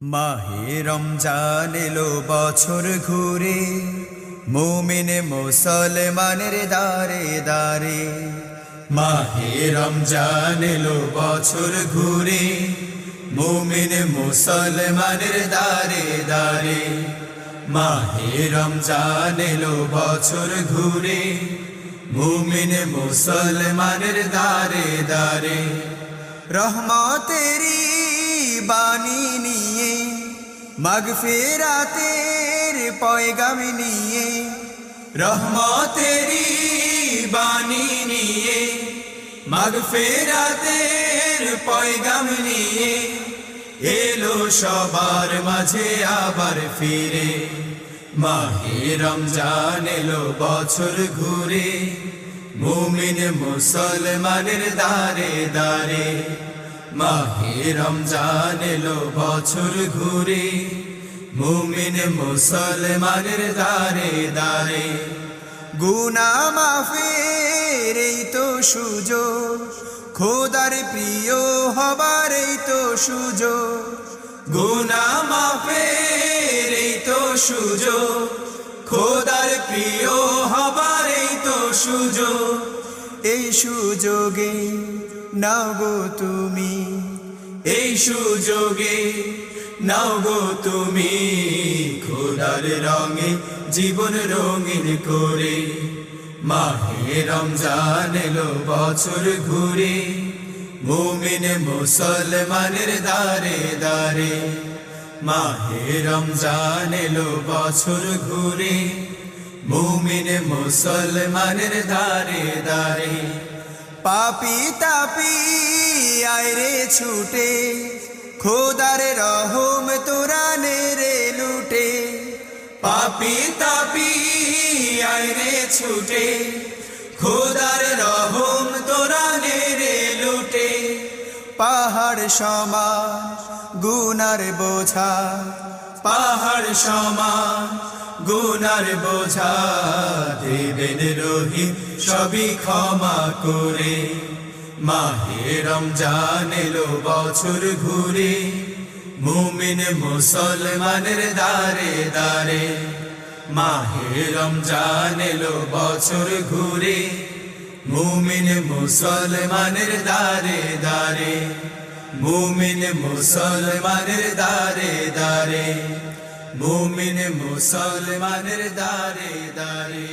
মাহে রমজান এলো বছর ঘুরে, মুমিন মুসলমানের দারে দারে। মাহে রমজান এলো বছর ঘুরে, মুমিন মুসলমানের দারে দারে। মাহে রমজান এলো বছর ঘুরে, মুমিন মুসলমানের দারে দারে। রহমতেরি বাণী নিয়ে, মাগফিরাতের পয়গাম নিয়ে, রহমতেরি বাণী নিয়ে, মাগফিরাতের পয়গাম নিয়ে, এলো সবার মাঝে আবার ফিরে। মাহে রমজান এলো বছর ঘুরে, মুমিন মুসলমানের দারে দারে। মাহে রমজান এলো বছর ঘুরে, মুমিন মুসলমানের দারে দারে। গুনাহ মাফের এই তো সুযোগ, খোদার প্রিয় হবার এই তো সুযোগ। গুনাহ মাফের এই তো সুযোগ, খোদার প্রিয় হবার এই তো সুযোগ। এই সুযোগে নাও গো তুমি, এই সুযোগে নাও গো তুমি, খোদার রঙে জীবন রঙিন করে। মাহে রমজান এলো বছর ঘুরে, মুমিন মুসলমানের দারে দারে। মাহে রমজান এলো বছর ঘুরে, মুমিন মুসলমানের দারে দারে। পাপি তাপি আয়রে ছুটে, খোদার রহম তোরা রে লুটে। পাপি তাপি আয়রে ছুটে, খোদার রহম তোরা রে লুটে। পাহাড় সমান গুনার বোঝা, পাহাড় সমান গুনার বোঝা, দেবেন রহিম সবই ক্ষমা করে। মাহে রমজান এলো বছর ঘুরে, মুমিন মুসলমানের দারে দারে। মাহে রমজান এলো বছর ঘুরে, মুমিন মুসলমানের দারে দারে। মুমিন মুসলমানের দারে দারে, মুমিন মুসলমানের দারে দারে।